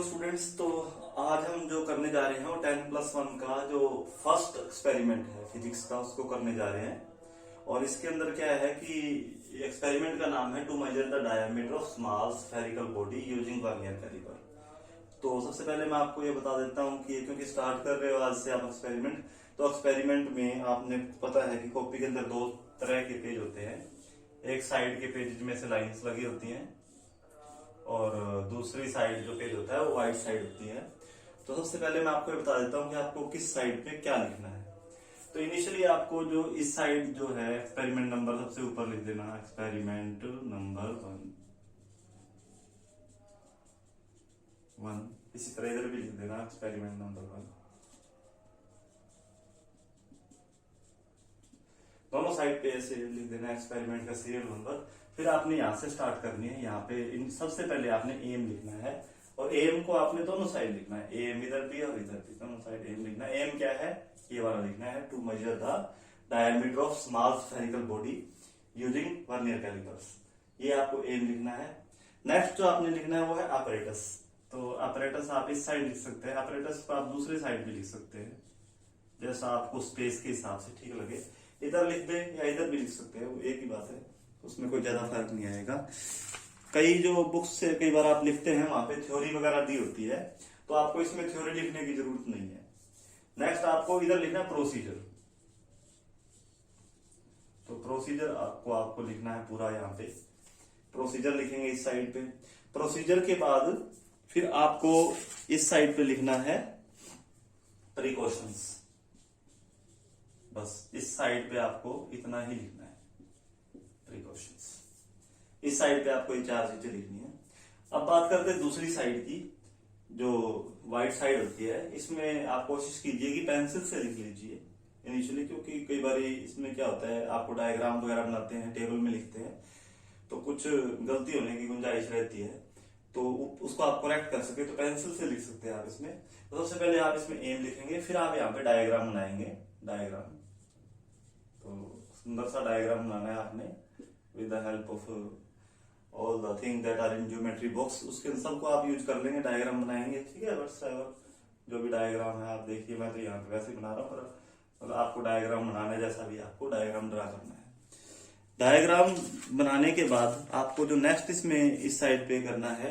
Students, तो आज हम जो करने जा रहे हैं वो 10+1 का जो फर्स्ट एक्सपेरिमेंट है फिजिक्स का, उसको करने जा रहे हैं। और इसके अंदर क्या है कि एक्सपेरिमेंट का नाम है to measure the diameter of small spherical body using vernier caliper. तो सबसे पहले मैं आपको ये बता देता हूँ कि क्योंकि स्टार्ट कर रहे हो आज से आप एक्सपेरिमेंट, तो एक्सपेरिमेंट में आपने पता है कि कॉपी के अंदर दो तरह के पेज होते हैं। एक साइड के पेज में से लाइंस लगी होती हैं और दूसरी साइड जो पेज होता है वो वाइट साइड होती है। तो सबसे पहले मैं आपको ये बता देता हूँ कि आपको किस साइड पे क्या लिखना है। तो इनिशियली आपको जो इस साइड जो है एक्सपेरिमेंट नंबर सबसे ऊपर लिख देना, एक्सपेरिमेंट नंबर 1। इसी तरह इधर भी लिख देना एक्सपेरिमेंट नंबर 1। दोनों साइड पे ऐसे लिख देना एक्सपेरिमेंट का सीरियल नंबर। फिर आपने यहाँ से स्टार्ट करनी है। यहाँ पे सबसे पहले आपने एम लिखना है और एम को आपने दोनों साइड लिखना है, एम इधर भी और इधर भी, दोनों साइड एम लिखना है। एम क्या है, ये वाला लिखना है, to measure the diameter of small spherical body using vernier calipers. ये आपको एम लिखना है। नेक्स्ट जो आपने लिखना है वो है ऑपरेटस। तो ऑपरेटस आप इस साइड लिख सकते हैं, ऑपरेटस को आप दूसरी साइड भी लिख सकते हैं, जैसा आपको स्पेस के हिसाब से ठीक लगे। इधर लिख दे या इधर भी लिख सकते हैं, वो एक ही बात है, उसमें कोई ज्यादा फर्क नहीं आएगा। कई जो बुक्स से कई बार आप लिखते हैं वहां पे थ्योरी वगैरह दी होती है, तो आपको इसमें थ्योरी लिखने की जरूरत नहीं है। नेक्स्ट आपको इधर लिखना है प्रोसीजर। तो प्रोसीजर आपको लिखना है पूरा, यहाँ पे प्रोसीजर लिखेंगे इस साइड पे। प्रोसीजर के बाद फिर आपको इस साइड पे लिखना है प्रिकॉशंस। बस इस साइड पे आपको इतना ही लिखना है, प्रिकॉशंस। इस साइड पे आपको ये चार चीजें लिखनी है। अब बात करते हैं दूसरी साइड की, जो वाइट साइड होती है। इसमें आप कोशिश कीजिए कि पेंसिल से लिख लीजिए इनिशियली, क्योंकि कई बार इसमें क्या होता है, आपको डायग्राम वगैरह बनाते हैं, टेबल में लिखते हैं, तो कुछ गलती होने की गुंजाइश रहती है। तो उसको आप करेक्ट कर सके तो पेंसिल से लिख सकते हैं आप इसमें। तो सबसे पहले आप इसमें एम लिखेंगे, फिर आप यहाँ पे डायग्राम बनाएंगे। डायग्राम, तो सुंदर सा डायग्राम बनाना है आपने with the help of all the thing that are in geometry box. उसके सबको आप यूज कर लेंगे, डायग्राम बनाएंगे, ठीक है। बट जो भी डायग्राम है आप देखिए, मैं तो यहाँ पे वैसे ही बना रहा हूँ, पर आपको डायग्राम बनाने जैसा भी आपको डायग्राम ड्रा करना है। डायग्राम बनाने के बाद आपको जो नेक्स्ट इसमें इस साइड पे करना है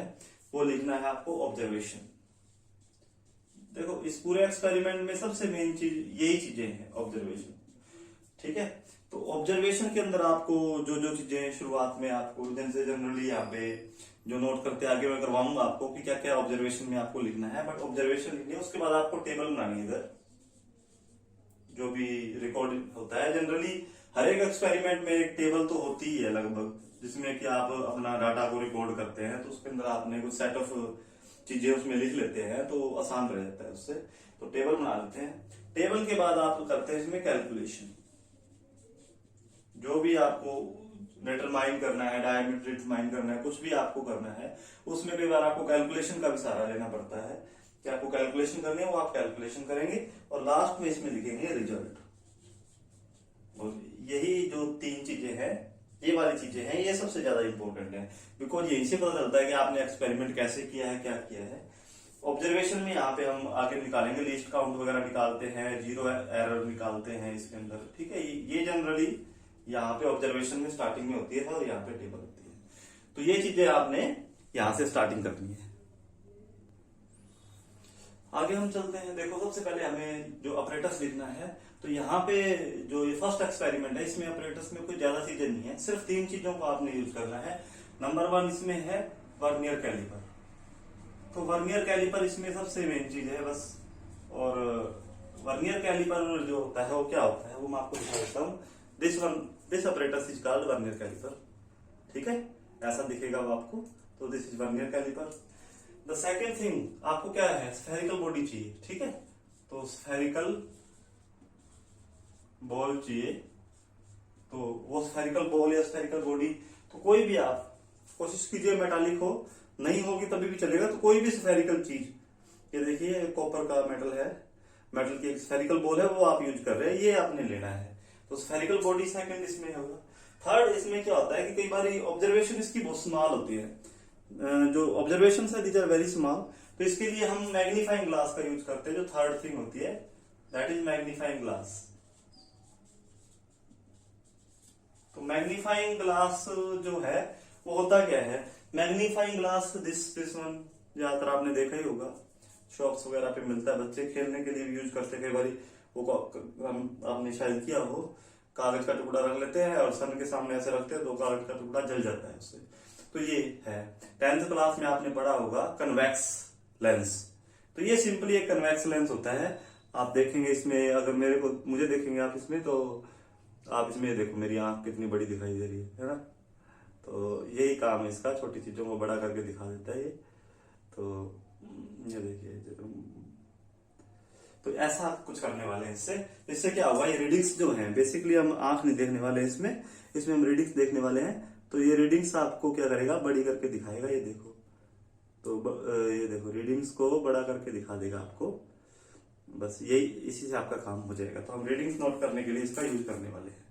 वो लिखना है आपको ऑब्जर्वेशन। देखो इस पूरे एक्सपेरिमेंट में सबसे मेन चीज यही चीजें हैं, ऑब्जर्वेशन, ठीक है। तो ऑब्जर्वेशन के अंदर आपको जो जो चीजें शुरुआत में आपको जैसे जनरली यहाँ पे जो नोट करते आगे मैं करवाऊंगा आपको कि क्या क्या ऑब्जर्वेशन में आपको लिखना है, बट ऑब्जर्वेशन लिखनी है। उसके बाद आपको टेबल बनानी है। इधर जो भी रिकॉर्ड होता है, जनरली हर एक एक्सपेरिमेंट में एक टेबल तो होती ही है लगभग, जिसमें कि आप अपना डाटा को रिकॉर्ड करते हैं। तो उसके अंदर आपने कुछ सेट ऑफ चीजें उसमें लिख लेते हैं तो आसान रह जाता है उससे। तो टेबल बना लेते हैं। टेबल के बाद आप करते हैं इसमें कैलकुलेशन। जो भी आपको डिटरमाइन करना है, डायमीटर डिटरमाइन करना है, कुछ भी आपको करना है, उसमें कई बार आपको कैलकुलेशन का भी सहारा लेना पड़ता है कि आपको कैलकुलेशन करनी है, वो आप कैलकुलेशन करेंगे और लास्ट में इसमें लिखेंगे रिजल्ट। यही जो तीन चीजें हैं, ये वाली चीजें हैं, ये सबसे ज्यादा इंपॉर्टेंट है, बिकॉज यही से पता चलता है कि आपने एक्सपेरिमेंट कैसे किया है, क्या किया है। ऑब्जर्वेशन में यहाँ पे हम आगे निकालेंगे, लिस्ट काउंट वगैरह निकालते हैं, जीरो एरर निकालते हैं इसके अंदर, ठीक है। ये जनरली यहाँ पे ऑब्जर्वेशन में स्टार्टिंग में होती है और यहाँ पे टेबल होती है। तो ये चीजें आपने यहाँ से स्टार्टिंग करनी है। आगे हम चलते हैं। देखो सबसे पहले हमें जो ऑपरेटर्स लिखना है, तो यहाँ पे जो ये फर्स्ट एक्सपेरिमेंट है इसमें ऑपरेटर्स में कोई ज्यादा चीजें नहीं है, सिर्फ तीन चीजों को आपने यूज करना है। नंबर 1 इसमें है वर्नियर कैलिपर। तो वर्नियर कैलिपर इसमें सबसे मेन चीज है बस। और वर्नियर कैलिपर जो होता है वो क्या होता है वो मैं आपको दिखा देता हूँ। This operators is called vernier caliper, ठीक है। ऐसा दिखेगा वो आपको। तो this is vernier caliper. The second thing आपको क्या है, स्फेरिकल बॉडी चाहिए, ठीक है। तो स्फेरिकल बॉल चाहिए। तो वो स्फेरिकल बॉल या स्फेरिकल बॉडी, तो कोई भी आप कोशिश कीजिए मेटालिक हो, नहीं होगी तभी भी चलेगा। तो कोई भी स्फेरिकल चीज, ये देखिए कॉपर का मेटल है, मेटल की स्फेरिकल बॉल है, वो आप यूज कर रहे हैं, ये आपने लेना है। तो स्फेरिकल बॉडी सेकंड इसमें होगा। थर्ड इसमें क्या होता है कि कई बार ऑब्जर्वेशन इसकी बहुत स्मॉल होती है, जो ऑब्जर्वेशन है दीज आर वेरी स्मॉल, तो इसके लिए हम मैग्नीफाइंग ग्लास का यूज करते हैं, जो थर्ड थिंग होती है दैट इज मैग्नीफाइंग ग्लास। तो मैग्नीफाइंग ग्लास जो है वो होता क्या है, मैग्नीफाइंग ग्लास दिस वन ज्यादातर आपने देखा ही होगा, शॉप्स वगैरह पे मिलता है, बच्चे खेलने के लिए भी यूज करते हैं। कई बार वो आपने शायद किया हो, कागज का टुकड़ा रख लेते हैं और सन के सामने ऐसे रखते हैं, 2 कागज का टुकड़ा जल जाता है उससे। तो ये है 10th क्लास में आपने पढ़ा होगा कन्वेक्स लेंस। तो ये सिंपली एक कन्वेक्स लेंस होता है। आप देखेंगे इसमें, अगर मुझे देखेंगे आप इसमें, तो आप इसमें देखो मेरी आंख कितनी बड़ी दिखाई दे रही है ना। तो यही काम है इसका, छोटी चीजों को बड़ा करके दिखा देता है ये। तो ये देखिए, तो ऐसा कुछ करने वाले हैं इससे। इससे क्या होगा, ये रीडिंग्स जो हैं, बेसिकली हम आंख नहीं देखने वाले इसमें हम रीडिंग्स देखने वाले हैं। तो ये रीडिंग्स आपको क्या करेगा, बड़ी करके दिखाएगा। ये देखो, तो ये देखो रीडिंग्स को बड़ा करके दिखा देगा आपको। बस यही, इसी से आपका काम हो जाएगा। तो हम रीडिंग्स नोट करने के लिए इसका यूज करने वाले हैं।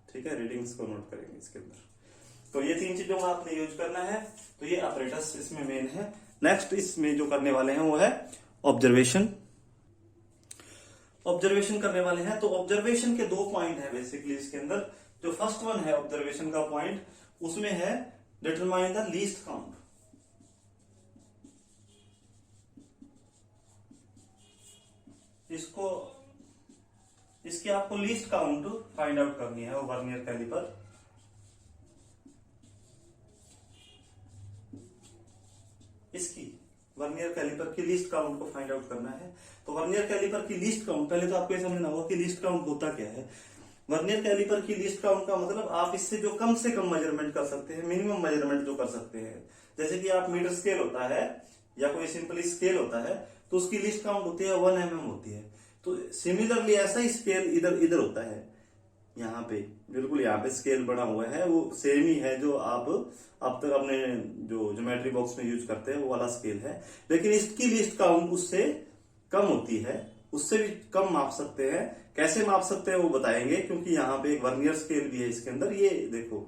ठीक है, रीडिंग्स को नोट करेंगे इसके अंदर। तो ये 3 चीजों का आपने यूज करना है। तो ये ऑपरेटर्स इसमें मेन है। नेक्स्ट इसमें जो करने वाले हैं वो है ऑब्जर्वेशन। ऑब्जर्वेशन करने वाले हैं। तो ऑब्जर्वेशन के 2 पॉइंट है बेसिकली इसके अंदर। जो फर्स्ट वन है ऑब्जर्वेशन का पॉइंट, उसमें है डिटरमाइन द लीस्ट काउंट। इसकी आपको लीस्ट काउंट फाइंड आउट करनी है, वो वर्नियर कैलिपर। इसकी वर्नियर कैलिपर की लीस्ट काउंट को फाइंड आउट करना है। तो वर्नियर कैलिपर की लीस्ट काउंट, पहले तो आपको ये समझना होगा कि लीस्ट काउंट होता क्या है। वर्नियर कैलिपर की लीस्ट काउंट का मतलब आप इससे जो कम से कम मेजरमेंट कर सकते हैं, मिनिमम मेजरमेंट जो कर सकते हैं। जैसे कि आप मीटर स्केल होता है या कोई सिंपली स्केल होता है, तो उसकी लीस्ट काउंट होती है 1 mm होती है। तो सिमिलरली ऐसा ही स्केल इधर होता है। यहाँ पे बिल्कुल, यहाँ पे स्केल बना हुआ है, वो सेम ही है जो आप अब तक अपने जो ज्योमेट्री बॉक्स में यूज करते हैं, वो वाला स्केल है। लेकिन इसकी लीस्ट काउंट उससे कम होती है, उससे भी कम माप सकते हैं। कैसे माप सकते हैं वो बताएंगे, क्योंकि यहाँ पे एक वर्नियर स्केल भी है इसके अंदर। ये देखो,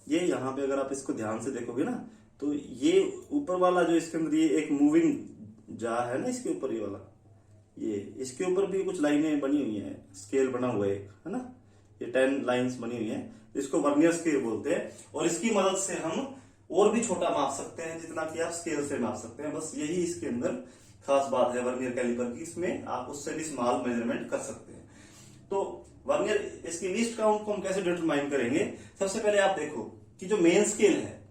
ये यहाँ पे अगर आप इसको ध्यान से देखोगे ना, तो ये ऊपर वाला जो इसके अंदर ये एक मूविंग जा है ना, इसके ऊपर ये वाला, ये इसके ऊपर भी कुछ लाइनें बनी हुई है, स्केल बना हुआ है ना, ये 10 लाइंस बनी हुई है। इसको वर्नियर स्केल बोलते हैं। और इसकी मदद से हम और भी छोटा माप सकते हैं, जितना कि आप स्केल से माप सकते हैं। बस यही इसके अंदर खास बात है वर्नियर कैलिपर की, इसमें आप उससे भी स्मॉल मेजरमेंट कर सकते हैं। तो वर्नियर, इसकी लीस्ट काउंट को हम कैसे डिटरमाइन करेंगे। सबसे पहले आप देखो कि जो मेन स्केल है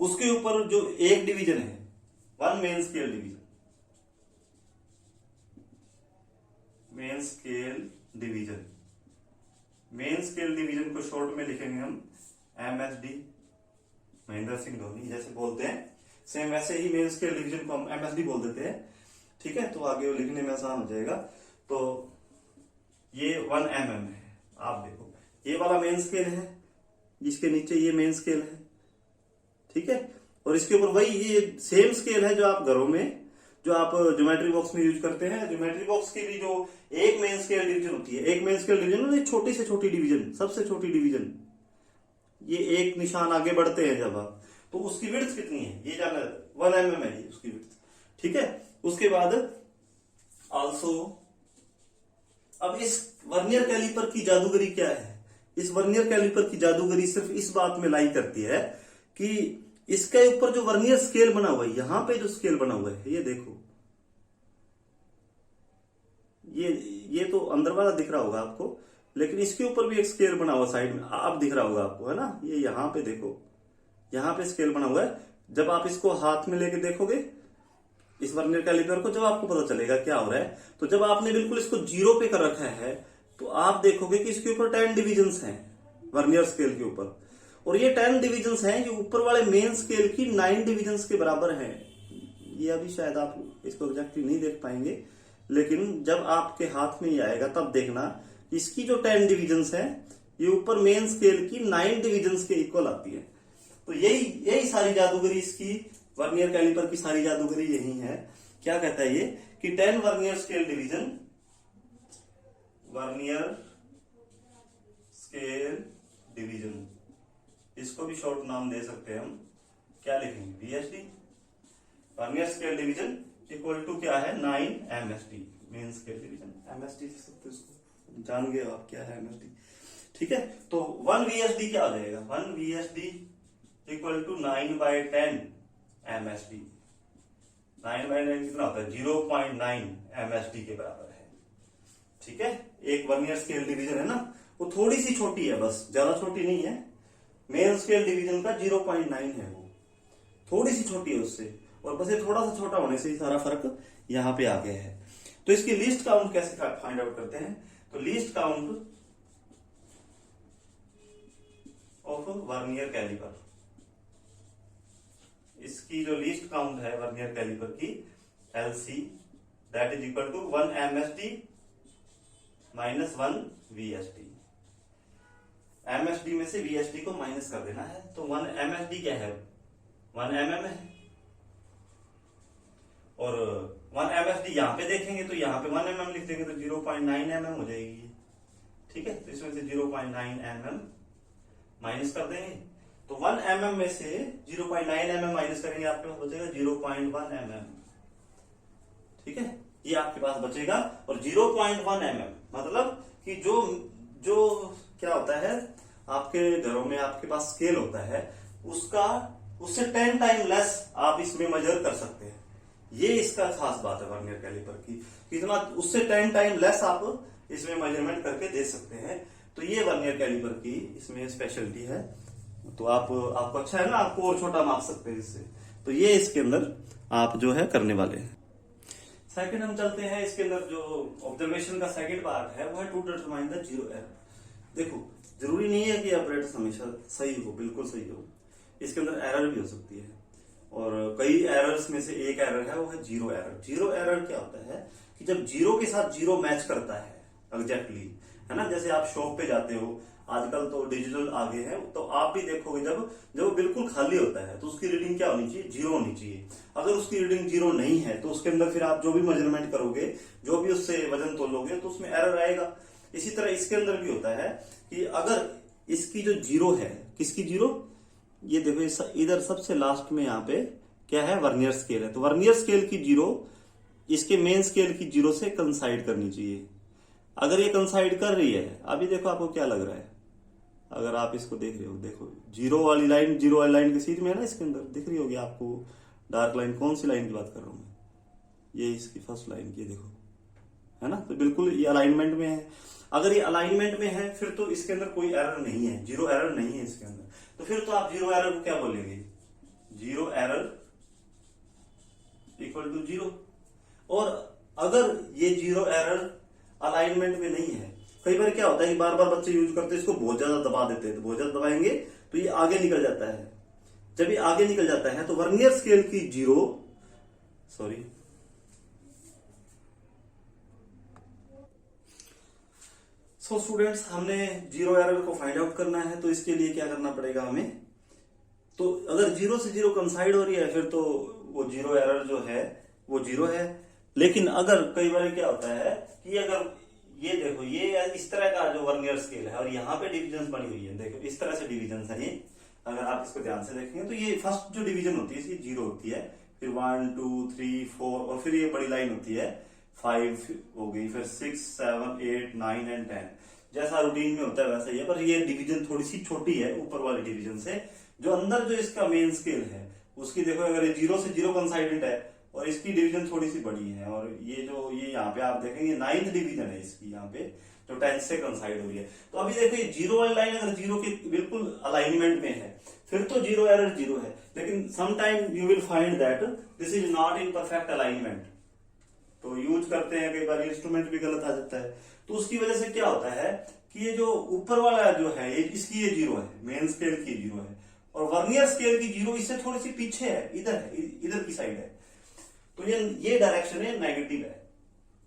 उसके ऊपर जो एक डिवीजन है, 1 main scale division, main scale division. Main scale division को शॉर्ट में लिखेंगे हम MSD, महेंद्र सिंह धोनी जैसे बोलते हैं, सेम वैसे ही मेन स्केल डिवीजन को हम MSD बोल देते हैं। ठीक है, तो आगे वो लिखने में आसान हो जाएगा। तो ये 1 mm है। आप देखो, ये वाला मेन स्केल है, जिसके नीचे ये मेन स्केल है। ठीक है, और इसके ऊपर वही ये सेम स्केल है जो आप घरों में, जो आप ज्योमेट्री बॉक्स में यूज करते हैं। ज्योमेट्री बॉक्स की भी जो एक मेन स्केल डिवीजन होती है, एक मेन स्केल डिवीजन, छोटी से छोटी डिवीजन, सबसे छोटी डिवीजन, ये एक निशान आगे बढ़ते हैं जब आप, तो उसकी विड्थ कितनी है ये जाना, 1 mm है ये उसकी विड्थ। ठीक है, उसके बाद आल्सो, अब इस वर्नियर कैलिपर की जादूगरी क्या है। इस वर्नियर कैलिपर की जादूगरी सिर्फ इस बात में लाई करती है कि इसके ऊपर जो वर्नियर स्केल बना हुआ है, यहां पे जो स्केल बना हुआ है, ये देखो, ये तो अंदर वाला दिख रहा होगा आपको, लेकिन इसके ऊपर भी एक स्केल बना हुआ साइड में, आप दिख रहा होगा आपको, है ना। ये यहाँ पे देखो, यहाँ पे स्केल बना हुआ है। जब आप इसको हाथ में लेके देखोगे इस वर्नियर कैलिपर को, जब आपको पता चलेगा क्या हो रहा है, तो जब आपने बिल्कुल इसको 0 पे कर रखा है, तो आप देखोगे कि इसके ऊपर 10 डिविजन्स हैं वर्नियर स्केल के ऊपर। और ये 10 डिविजन्स हैं, ये ऊपर वाले मेन स्केल की 9 डिविजन्स के बराबर हैं। ये अभी शायद आप इसको एग्जैक्टली नहीं देख पाएंगे, लेकिन जब आपके हाथ में ये आएगा तब देखना, इसकी जो 10 डिविजन्स हैं, ये ऊपर मेन स्केल की 9 डिविजन्स के इक्वल आती है। तो यही सारी जादूगरी, इसकी वर्नियर कैलिपर की सारी जादूगरी यही है। क्या कहता है ये कि 10 vernier scale division, vernier scale division, इसको भी शॉर्ट नाम दे सकते हैं हम क्या लिखेंगे VSD, vernier scale division equal to क्या है 9 MSD, main scale division MSD लिख सकते हो, इसको जान गए आप क्या है MSD। ठीक है, तो 1 VSD क्या हो जाएगा, 1 VSD इक्वल टू 9/10 MSD। 9/10 कितना होता है 0.9 MSD के बराबर है। ठीक है, एक वर्नियर स्केल डिवीजन है ना, वो थोड़ी सी छोटी है, बस ज्यादा छोटी नहीं है। मेन स्केल डिवीजन का 0.9 है, वो थोड़ी सी छोटी है उससे, और बस ये थोड़ा सा छोटा होने से ही सारा फर्क यहां पे आ गया है। तो इसकी लीस्ट काउंट कैसे फाइंड आउट करते हैं, तो least count of vernier caliper, इसकी जो लीस्ट काउंट है वर्नियर कैलिपर की LC that is equal to 1 MSD minus 1 VSD। MSD में से VSD को माइनस कर देना है, तो 1 MSD क्या है 1 mm है, और 1 MSD यहां पे देखेंगे तो यहां पे 1 mm लिख देंगे तो 0.9 mm हो जाएगी। ठीक है, तो इसमें से 0.9 mm माइनस कर देंगे, तो 1 mm में से 0.9 mm माइनस करेंगे, आपके पास बचेगा 0.1 mm। ठीक है, ये आपके पास बचेगा, और 0.1 mm मतलब कि जो जो क्या होता है आपके घरों में आपके पास स्केल होता है, उसका उससे 10 टाइम लेस आप इसमें मेजर कर सकते हैं। ये इसका खास बात है वर्नियर कैलिपर की, कितना उससे 10 टाइम लेस आप इसमें मेजरमेंट करके दे सकते हैं। तो ये वर्नियर कैलिपर की इसमें स्पेशलिटी है। तो आपको अच्छा है ना, आपको और छोटा माप सकते हैं इससे। तो ये इसके अंदर आप जो है करने वाले हैं। सेकंड हम चलते हैं, इसके अंदर जो ऑब्जर्वेशन का सेकंड पार्ट है वो है to determine the zero error. देखो, जरूरी नहीं है कि ऑपरेटर्स हमेशा सही हो, बिल्कुल सही हो, इसके अंदर एरर भी हो सकती है, और कई एरर्स में से एक एरर है वो है जीरो एरर। जीरो एरर क्या होता है कि जब जीरो के साथ जीरो मैच करता है एग्जैक्टली, है ना, जैसे आप शॉप पे जाते हो, आजकल तो डिजिटल आगे है, तो आप भी देखोगे जब बिल्कुल खाली होता है तो उसकी रीडिंग क्या होनी चाहिए, जीरो होनी चाहिए। अगर उसकी रीडिंग जीरो नहीं है तो उसके अंदर फिर आप जो भी मेजरमेंट करोगे, जो भी उससे वजन तोलोगे, तो उसमें एरर आएगा। इसी तरह इसके अंदर भी होता है कि अगर इसकी जो जीरो है, किसकी जीरो, ये देखो इधर सबसे लास्ट में यहाँ पे क्या है वर्नियर स्केल है, तो वर्नियर स्केल की जीरो इसके मेन स्केल की जीरो से कंसाइड करनी चाहिए। अगर ये कंसाइड कर रही है, अभी देखो आपको क्या लग रहा है, अगर आप इसको देख रहे हो, देखो जीरो वाली लाइन के सीध में है ना, इसके अंदर दिख रही होगी आपको डार्क लाइन। कौन सी लाइन की बात कर रहा हूं मैं, ये इसकी फर्स्ट लाइन की, देखो है ना, तो बिल्कुल ये अलाइनमेंट में है। अगर ये अलाइनमेंट में है फिर तो इसके अंदर कोई एरर नहीं है, जीरो एरर नहीं है इसके अंदर। तो फिर तो आप जीरो एरर को क्या बोलेंगे, zero error equal to zero. और अगर ये जीरो एरर अलाइनमेंट में नहीं है, कई बार क्या होता है कि बार बार बच्चे यूज करते हैं इसको, बहुत ज्यादा दबा देते हैं, तो बहुत ज्यादा दबाएंगे तो ये आगे निकल जाता है। जब ये आगे निकल जाता है तो वर्नियर स्केल की जीरो, सॉरी, सो स्टूडेंट्स, हमने जीरो एरर को फाइंड आउट करना है, तो इसके लिए क्या करना पड़ेगा हमें, तो अगर जीरो से जीरो कंसाइड हो रही है फिर तो वो जीरो एरर जो है वो जीरो है। लेकिन अगर कई बार क्या होता है कि अगर ये देखो, ये इस तरह का जो वर्नियर स्केल है और यहाँ पे डिविजन बनी हुई है, देखो इस तरह से डिविजन है ये, अगर आप इसको ध्यान से देखेंगे तो ये फर्स्ट जो डिवीजन होती है इसकी जीरो होती है, फिर 1 2 3 4, और फिर ये बड़ी लाइन होती है 5 हो गई, फिर 6 7 8 9 एंड 10। जैसा रूटीन में होता है वैसा ही है, पर ये डिवीजन थोड़ी सी छोटी है ऊपर वाले डिवीजन से। जो अंदर जो इसका मेन स्केल है उसकी देखो, अगर ये जीरो से जीरो कंसाइडेंट है और इसकी डिवीजन थोड़ी सी बड़ी है, और ये यहाँ पे आप देखेंगे 9th डिवीजन है इसकी, यहाँ पे जो 10 से कंसाइड हुई है। तो अभी देखो ये जीरो वाली लाइन अगर जीरो के बिल्कुल अलाइनमेंट में है फिर तो जीरो एरर जीरो है, लेकिन sometime you will find that this is not in perfect alignment. तो यूज करते हैं, कई बार इंस्ट्रूमेंट भी गलत आ जाता है, तो उसकी वजह से क्या होता है कि ये जो ऊपर वाला जो है इसकी ये जीरो है, मेन स्केल की जीरो है, और वर्नियर स्केल की जीरो इससे थोड़ी सी पीछे है, इधर की साइड है। तो ये डायरेक्शन है नेगेटिव है,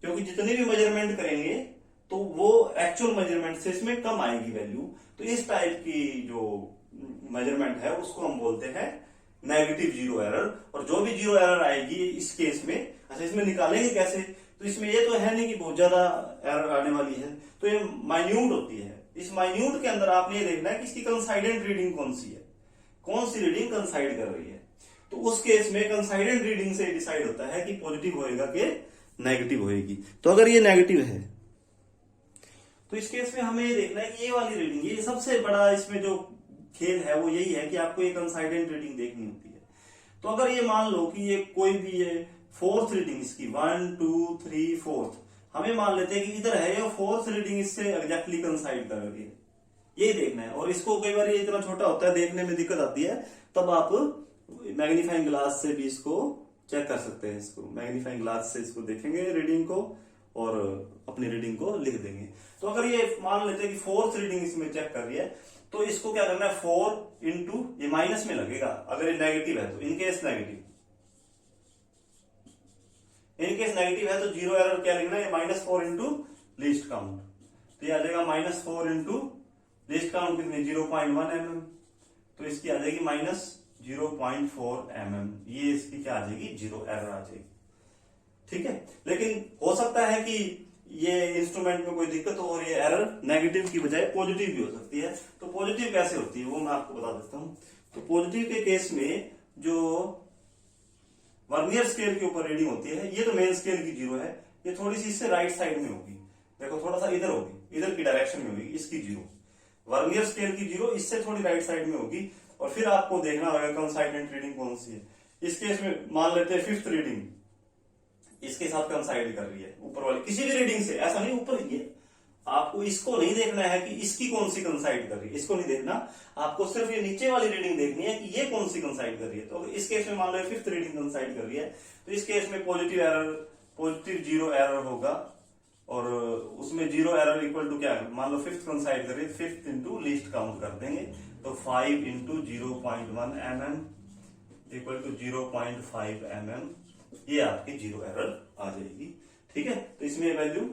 क्योंकि जितने भी मेजरमेंट करेंगे तो वो एक्चुअल मेजरमेंट से इसमें कम आएगी वैल्यू। तो इस टाइप की जो मेजरमेंट है उसको हम बोलते हैं नेगेटिव जीरो एरर। और जो भी जीरो एरर आएगी इस केस में, अच्छा इसमें निकालेंगे कैसे, तो इसमें ये तो है नहीं कि बहुत ज्यादा एरर आने वाली है, तो ये माइन्यूट होती है। इस माइन्यूट के अंदर आपने ये देखना है कि इसकी कंसाइडेंट रीडिंग कौन सी है, कौन सी रीडिंग कंसाइड कर रही है। तो उस केस में कंसाइडेंट रीडिंग से डिसाइड होता है कि पॉजिटिव होएगा कि नेगेटिव होएगी। तो अगर ये नेगेटिव है तो इस केस में हमें ये देखना है कि ये वाली रीडिंग, ये सबसे बड़ा इसमें जो खेल है वो यही है कि आपको ये कंसाइडेंट रीडिंग देखनी होती है। तो अगर ये मान लो कि ये कोई भी ये फोर्थ रीडिंग इसकी 1 2 3 4, हमें मान लेते हैं कि इधर है ये फोर्थ रीडिंग इससे एग्जैक्टली कंसाइड कर रही है, ये देखना है। और इसको कई बार ये इतना छोटा होता है, देखने में दिक्कत आती है, तब आप मैग्नीफाइंग ग्लास से भी इसको चेक कर सकते हैं। इसको मैग्नीफाइंग ग्लास से इसको देखेंगे रीडिंग को और अपनी रीडिंग को लिख देंगे। तो अगर ये मान लेते हैं कि फोर्थ रीडिंग इसमें चेक कर रही है, तो इसको क्या करना है 4 इंटू, ये माइनस में लगेगा अगर ये नेगेटिव है तो, इनकेस नेगेटिव है तो जीरो एरर क्या लिखना है, -4 इंटू लीस्ट काउंट। तो ये आ जाएगा -4 इंटू लीस्ट काउंट कितनी 0.1 mm, तो इसकी आ जाएगी -0.4 mm। ये इसकी क्या आ जाएगी, जीरो एरर आ जाएगी। ठीक है, लेकिन हो सकता है कि ये इंस्ट्रूमेंट में कोई दिक्कत हो और ये एरर नेगेटिव की बजाय पॉजिटिव भी हो सकती है। तो पॉजिटिव कैसे होती है वो मैं आपको बता देता हूं। तो पॉजिटिव के केस में जो वर्नियर स्केल के ऊपर रीडिंग होती है, ये तो मेन स्केल की जीरो है, ये थोड़ी सी इससे राइट साइड में होगी, देखो थोड़ा सा इधर होगी, इधर की डायरेक्शन में होगी इसकी जीरो, वर्नियर स्केल की जीरो इससे थोड़ी राइट साइड में होगी। और फिर आपको देखना होगा कंसाइडेंट रीडिंग कौन सी है। इस केस में मान लेते हैं फिफ्थ रीडिंग इसके साथ कंसाइड कर रही है, ऊपर वाली किसी भी रीडिंग से, ऐसा नहीं ऊपर ही है, आपको इसको नहीं देखना है कि इसकी कौन सी कंसाइड कर रही है, इसको नहीं देखना, आपको सिर्फ ये नीचे वाली रीडिंग देखनी है कि ये कौन सी कंसाइड कर रही है। तो इस केस में मान लो फिफ्थ रीडिंग कंसाइड कर रही है, तो इस केस में पॉजिटिव जीरो एरर होगा, और उसमें जीरो एरर इक्वल टू क्या है, मान लो फिफ्थ कंसाइड कर रही है, फिफ्थ इंटू लीस्ट काउंट कर देंगे, तो 5 into 0.1 mm equal to 0.5 mm, ये आपकी जीरो एरर आ जाएगी। ठीक है, तो इसमें वैल्यू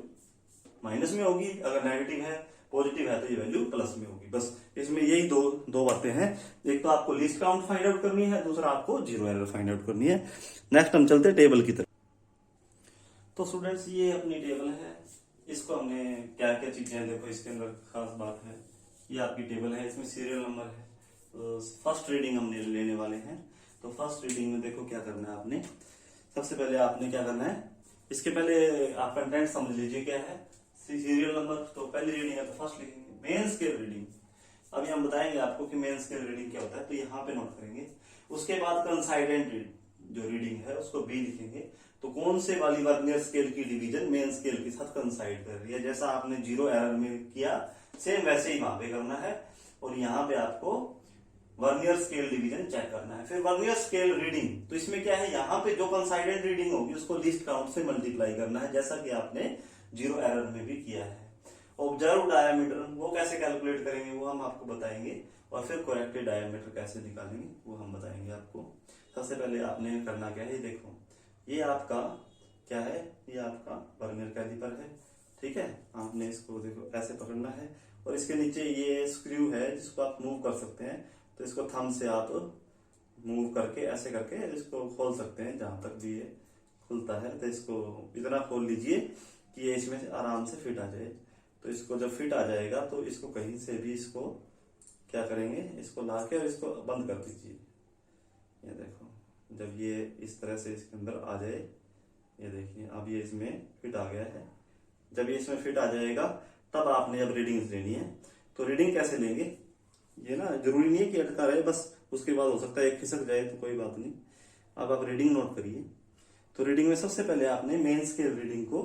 माइनस में होगी, अगर नेगेटिव है, पॉजिटिव है तो ये वैल्यू प्लस में होगी। बस इसमें यही दो बातें हैं, एक तो आपको लीस्ट काउंट फाइंड आउट करनी है, दूसरा आपको जीरो एरर फाइंड आउट करनी है। नेक्स्ट हम चलते हैं टेबल की तरफ। तो स्टूडेंट्स ये अपनी टेबल है, इसको हमने क्या क्या चीजें, देखो इसके अंदर खास बात है, ये आपकी टेबल है, इसमें सीरियल नंबर है। तो फर्स्ट रीडिंग हमने लेने वाले हैं, तो फर्स्ट रीडिंग में देखो क्या करना है आपने, सबसे पहले आपने क्या करना है, इसके पहले आप कंटेंट समझ लीजिए क्या है, सीरियल नंबर। तो पहली रीडिंग है तो फर्स्ट लिखेंगे मेन स्केल रीडिंग, अभी हम बताएंगे आपको कि मेन स्केल रीडिंग क्या होता है, तो यहाँ पे नोट करेंगे। उसके बाद कंसाइडेंट जो रीडिंग है उसको बी लिखेंगे, तो कौन से वाली वर्नियर स्केल की डिवीजन मेन स्केल के साथ कंसाइड कर रही है, जैसा आपने जीरो एरर में किया सेम वैसे ही वहां पे करना है। और यहाँ पे आपको वर्नियर स्केल डिवीजन चेक करना है। फिर वर्नियर स्केल रीडिंग, तो इसमें क्या है, यहाँ पे जो कंसाइडेंट रीडिंग होगी उसको लीस्ट काउंट से मल्टीप्लाई करना है, जैसा कि आपने जीरो एरर में भी किया है। ऑब्जर्व डायमीटर वो कैसे कैलकुलेट करेंगे वो हम आपको बताएंगे, और फिर करेक्टेड डायमीटर कैसे निकालेंगे वो हम बताएंगे आपको। सबसे पहले आपने करना क्या है, देखो ये आपका क्या है, ये आपका वर्नियर कैलिपर है। ठीक है, आपने इसको देखो ऐसे पकड़ना है, और इसके नीचे ये स्क्रू है जिसको आप मूव कर सकते हैं, तो इसको थंब से आप मूव करके ऐसे करके इसको खोल सकते हैं, जहां तक भी ये खुलता है। तो इसको इतना खोल लीजिए कि ये इसमें से आराम से फिट आ जाए। तो इसको जब फिट आ जाएगा तो इसको कहीं से भी इसको क्या करेंगे, इसको ला के और इसको बंद कर दीजिए। ये देखो जब ये इस तरह से इसके अंदर आ जाए, ये देखिए अब ये इसमें फिट आ गया है। जब ये इसमें फिट आ जाएगा तब आपने अब रीडिंग्स लेनी है। तो रीडिंग कैसे लेंगे, ये ना जरूरी नहीं है कि अटका रहे, बस उसके बाद हो सकता है एक खिसक जाए तो कोई बात नहीं। अब आप रीडिंग नोट करिए। तो रीडिंग में सबसे पहले आपने मेन स्केल रीडिंग को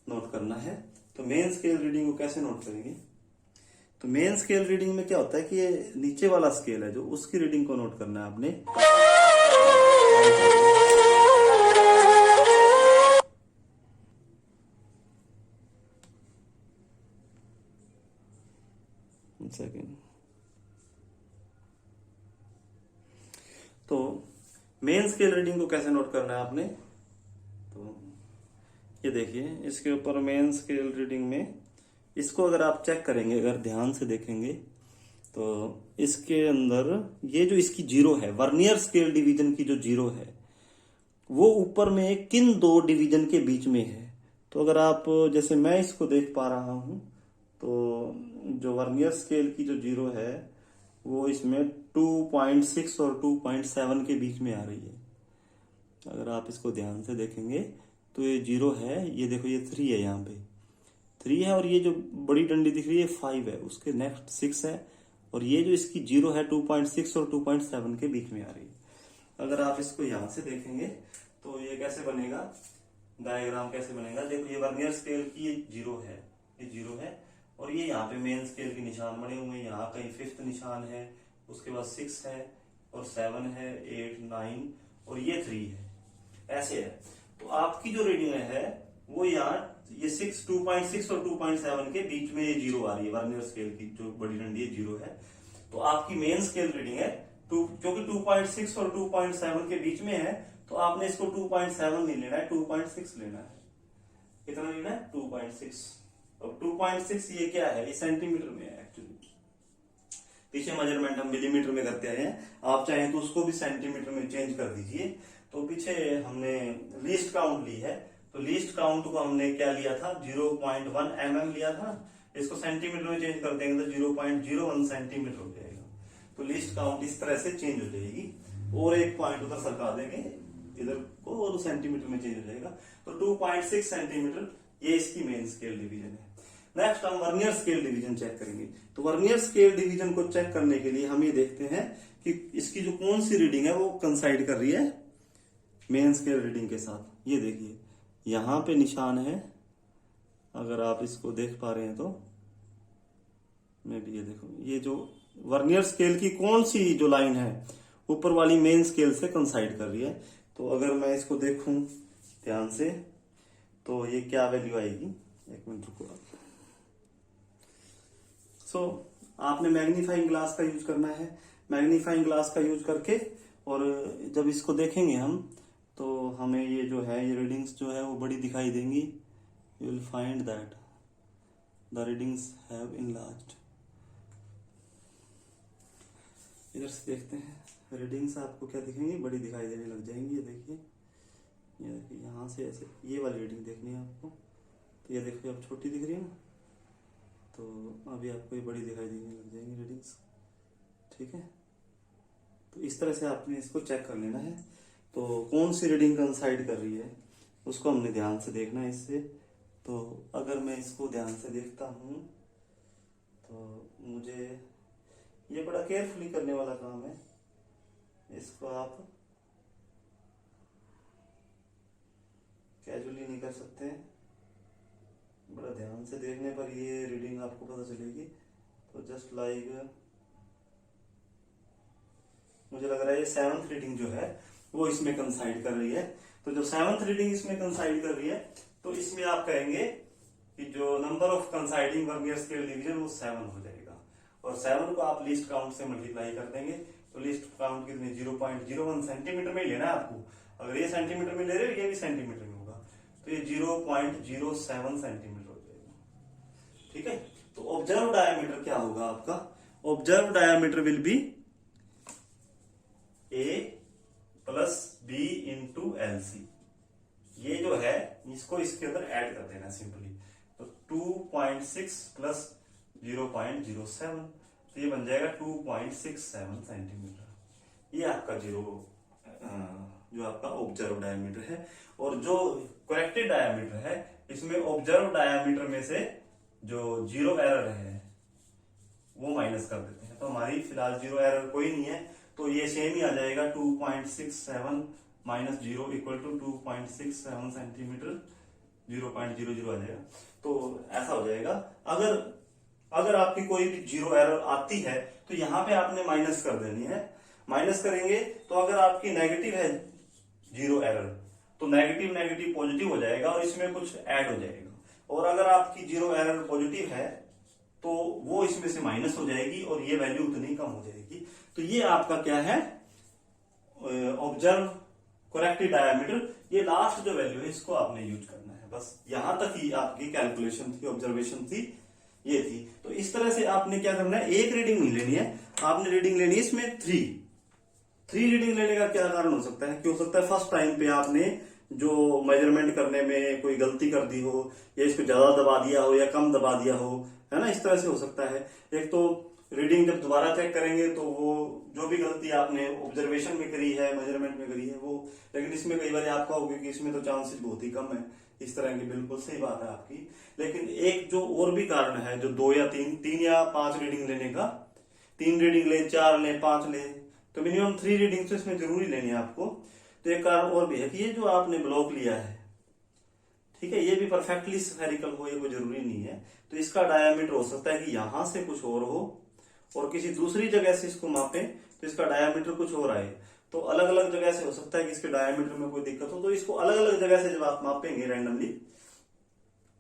नोट करना है। तो मेन स्केल रीडिंग को कैसे नोट करेंगे, तो मेन स्केल रीडिंग में क्या होता है कि ये नीचे वाला स्केल है जो, उसकी रीडिंग को नोट करना है आपने। सेकेंड, तो मेन स्केल रीडिंग को कैसे नोट करना है आपने, तो ये देखिए इसके ऊपर मेन स्केल रीडिंग में, इसको अगर आप चेक करेंगे, अगर ध्यान से देखेंगे तो इसके अंदर ये जो इसकी जीरो है, वर्नियर स्केल डिवीजन की जो जीरो है वो ऊपर में किन दो डिवीजन के बीच में है। तो अगर आप, जैसे मैं इसको देख पा रहा हूं, तो जो वर्नियर स्केल की जो जीरो है वो इसमें 2.6 और 2.7 के बीच में आ रही है। अगर आप इसको ध्यान से देखेंगे तो ये 0 है, ये देखो ये 3 है, यहाँ पे 3 है, और ये जो बड़ी डंडी दिख रही है 5 है, उसके नेक्स्ट 6 है, और ये जो इसकी 0 है 2.6 और 2.7 के बीच में आ रही है। अगर आप इसको यहां से देखेंगे तो ये कैसे बनेगा, डायग्राम कैसे बनेगा, देखो ये वर्नियर स्केल की ये 0 है, ये 0 है, और ये यहाँ पे मेन स्केल के निशान बने हुए हैं, यहाँ कहीं 5th निशान है, उसके बाद 6 है और 7 है, 8, 9 और ये 3 है, ऐसे है। तो आपकी जो रीडिंग है वो यहाँ ये 2.6 और 2.7 के बीच में ये 0 आ रही है, वर्नियर स्केल की जो बड़ी डंडी है 0 है। तो आपकी मेन स्केल रीडिंग है क्योंकि 2.6 और 2.7 के बीच में है, तो आपने इसको 2.7 नहीं लेना है, 2.6 लेना है। कितना लेना है? 2.6। अब 2.6 ये क्या है, ये सेंटीमीटर में है एक्चुअली। पीछे मेजरमेंट हम मिलीमीटर में करते आए हैं, आप चाहें तो उसको भी सेंटीमीटर में चेंज कर दीजिए। तो पीछे हमने लीस्ट काउंट ली है, तो लीस्ट काउंट को हमने क्या लिया था, 0.1 mm लिया था, इसको सेंटीमीटर में चेंज कर देंगे तो 0.01 सेंटीमीटर हो जाएगा। तो लीस्ट काउंट इस तरह से चेंज हो जाएगी, और एक पॉइंट उधर सरका देंगे इधर को, और सेंटीमीटर में चेंज हो जाएगा। तो 2.6 सेंटीमीटर ये इसकी मेन स्केल डिवीजन है। नेक्स्ट हम वर्नियर स्केल डिवीजन चेक करेंगे। तो वर्नियर स्केल डिवीजन को चेक करने के लिए हम ये देखते हैं कि इसकी जो कौन सी रीडिंग है वो कंसाइड कर रही है मेन स्केल रीडिंग के साथ। ये देखिए यहां पे निशान है, अगर आप इसको देख पा रहे हैं तो मैं भी, ये देखो ये जो वर्नियर स्केल की कौन सी जो लाइन है ऊपर वाली मेन स्केल से कंसाइड कर रही है। तो अगर मैं इसको देखूं ध्यान से तो ये क्या वैल्यू आएगी, एक मिनट रुको। आपने मैग्नीफाइंग ग्लास का यूज करना है, मैग्नीफाइंग ग्लास का यूज करके, और जब इसको देखेंगे हम तो हमें ये जो है ये रीडिंग्स जो है वो बड़ी दिखाई देंगी। You will find that the readings have enlarged. इधर से देखते हैं, रीडिंग्स आपको क्या दिखेंगी, बड़ी दिखाई देने लग जाएंगी। ये देखिए यहाँ से ऐसे ये वाली रीडिंग देखनी है आपको, तो ये देखिए अब छोटी दिख रही है ना, तो अभी आपको ये बड़ी दिखाई देने लग जाएंगी रीडिंग्स, ठीक है। तो इस तरह से आपने इसको चेक कर लेना है। तो कौन सी रीडिंग कंसाइड कर रही है उसको हमने ध्यान से देखना है इससे। तो अगर मैं इसको ध्यान से देखता हूं तो मुझे ये बड़ा केयरफुली करने वाला काम है, इसको आप कैजुअली नहीं कर सकते, बड़ा ध्यान से देखने पर ये रीडिंग आपको पता चलेगी। तो जस्ट लाइक मुझे लग रहा है ये 7th रीडिंग जो है वो इसमें कंसाइड कर रही है। तो जो 7th रीडिंग इसमें कंसाइड कर रही है तो इसमें आप कहेंगे कि जो number of considering vernier scale division वो 7 हो जाएगा, और 7 को आप लीस्ट काउंट से मल्टीप्लाई कर देंगे। तो लीस्ट काउंट कितने, 0.01 सेंटीमीटर में ही लेना है आपको। अगर ये सेंटीमीटर में ले रहे हो ये भी सेंटीमीटर में होगा, तो ये 0.07 सेंटीमीटर हो जाएगा, ठीक है। तो ऑब्जर्व डायमीटर क्या होगा आपका, observe diameter will be A plus B into LC। ये जो है इसको इसके अंदर ऐड कर देना सिंपली। तो 2.6 प्लस 0.07, तो ये बन जाएगा 2.67 सेंटीमीटर। ये आपका जो आपका ऑब्जर्व डायमीटर है। और जो करेक्टेड डायमीटर है इसमें ऑब्जर्व डायमीटर में से जो 0 एरर है वो माइनस कर देते हैं। तो हमारी फिलहाल 0 एरर कोई नहीं है, तो ये सेम ही आ जाएगा, 2.67 माइनस 0 इक्वल टू 2.67 सेंटीमीटर, 0.00 आ जाएगा। तो ऐसा हो जाएगा। अगर आपकी कोई भी 0 एरर आती है तो यहाँ पे आपने माइनस कर देनी है। माइनस करेंगे तो अगर आपकी नेगेटिव है 0 एरर तो नेगेटिव नेगेटिव पॉजिटिव हो जाएगा और इसमें कुछ ऐड हो जाएगा। और अगर आपकी 0 एरर पॉजिटिव है तो वो इसमें से माइनस हो जाएगी और ये वैल्यू उतनी कम हो जाएगी। तो ये आपका क्या है, ऑब्जर्व करेक्टेड डायमीटर। ये लास्ट जो वैल्यू है इसको आपने यूज करना है। बस यहां तक ही आपकी कैलकुलेशन थी, ऑब्जर्वेशन थी, ये थी। तो इस तरह से आपने क्या करना है, एक रीडिंग नहीं लेनी है, आपने रीडिंग लेनी है इसमें 3 रीडिंग लेने का क्या कारण हो सकता है कि हो सकता है फर्स्ट टाइम पे आपने जो मेजरमेंट करने में कोई गलती कर दी हो, या इसको ज्यादा दबा दिया हो या कम दबा दिया हो, है ना, इस तरह से हो सकता है। एक तो रीडिंग जब दोबारा चेक करेंगे तो वो जो भी गलती आपने ऑब्जर्वेशन में करी है, मेजरमेंट में करी है वो, लेकिन इसमें कई बार आपका होगा कि इसमें तो चांसेस बहुत ही कम है इस तरह की। बिल्कुल सही बात है आपकी। लेकिन एक जो और भी कारण है, जो 2 या 3 या 5 रीडिंग लेने का, 3 रीडिंग ले, 4 ले, 5 ले, तो मिनिमम 3 रीडिंग तो इसमें जरूरी लेनी है आपको। तो एक कारण और भी है कि ये जो आपने ब्लॉक लिया है, ठीक है, ये भी परफेक्टली स्फेरिकल हो, ये कोई जरूरी नहीं है। तो इसका डायामीटर हो सकता है कि यहां से कुछ और हो और किसी दूसरी जगह से इसको मापे तो इसका डायामीटर कुछ और आए। तो अलग अलग जगह से हो सकता है कि इसके डायामीटर में कोई दिक्कत हो। तो इसको अलग अलग जगह से जब आप मापेंगे रैंडमली,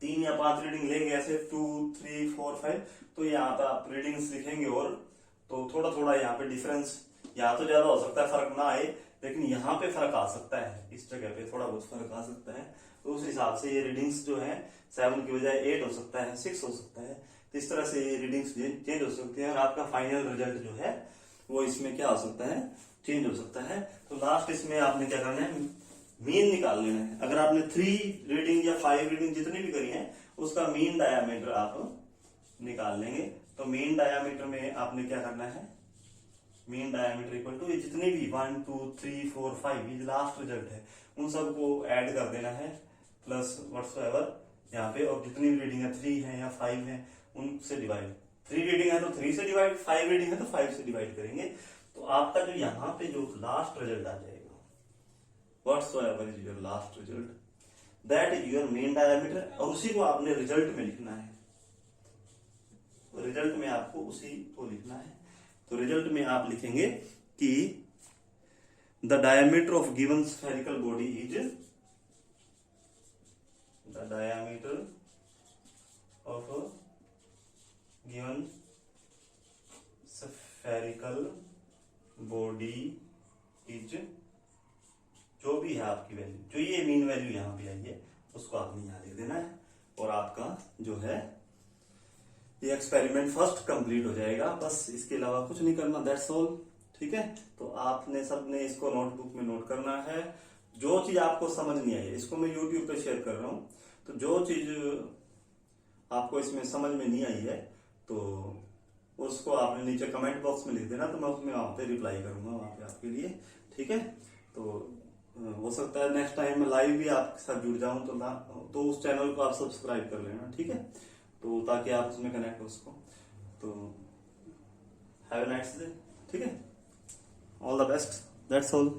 3 या 5 रीडिंग लेंगे ऐसे 2, 3, 4, 5, तो यहाँ पे आप रीडिंग्स लिखेंगे और तो थोड़ा थोड़ा यहाँ पे डिफरेंस, यहाँ तो ज्यादा हो सकता है फर्क ना आए, लेकिन यहाँ पे फर्क आ सकता है, इस जगह पे थोड़ा बहुत फर्क आ सकता है। तो उस हिसाब से ये रीडिंग्स जो है 7 की बजाय 8 हो सकता है, 6 हो सकता है। तो इस तरह से ये रीडिंग्स चेंज हो सकती है और आपका फाइनल रिजल्ट जो है वो इसमें क्या हो सकता है, चेंज हो सकता है। तो लास्ट इसमें आपने क्या करना है, मीन निकाल लेना है। अगर आपने 3 रीडिंग या 5 रीडिंग जितनी भी करी है उसका मीन डायामीटर आप निकाल लेंगे। तो मीन डायामीटर में आपने क्या करना है, मीन डायामीटर इक्वल टू जितनी भी 1, 2, 3, 4, 5 ये लास्ट रिजल्ट है उन सबको ऐड कर देना है प्लस व्हाटसोएवर यहाँ पे, और जितनी भी रीडिंग है 3 है या 5 है उनसे डिवाइड, 3 रीडिंग है तो 3 से डिवाइड, 5 रीडिंग है तो 5 से डिवाइड करेंगे। तो आपका जो यहाँ पे जो लास्ट रिजल्ट आ जाएगा, whatsoever is your last result, that is your mean diameter, और उसी को आपने रिजल्ट में लिखना है। रिजल्ट में आपको उसी को लिखना है। तो रिजल्ट में आप लिखेंगे कि the diameter of given spherical body is, the diameter of given spherical body is, जो भी है आपकी वैल्यू, जो ये मीन वैल्यू यहां पे आई है उसको आपने यहां लिख देना है और आपका जो है ये एक्सपेरिमेंट फर्स्ट कंप्लीट हो जाएगा। बस इसके अलावा कुछ नहीं करना, दैट्स ऑल। ठीक है, तो आपने सबने इसको नोटबुक में नोट करना है। जो चीज आपको समझ नहीं आई है, इसको मैं यूट्यूब पे शेयर कर रहा हूं, तो जो चीज आपको इसमें समझ में नहीं आई है तो उसको आपने नीचे कमेंट बॉक्स में लिख देना, तो मैं उसमें वहां पे रिप्लाई करूंगा वहां पे आपके लिए। ठीक है, तो हो सकता है नेक्स्ट टाइम मैं लाइव भी आपके साथ जुड़ जाऊं तो उस चैनल को आप सब्सक्राइब कर लेना। ठीक है, तो ताकि आप उसमें कनेक्ट हो उसको। तो हैव अ नाइस डे। ठीक है, all the best, that's all.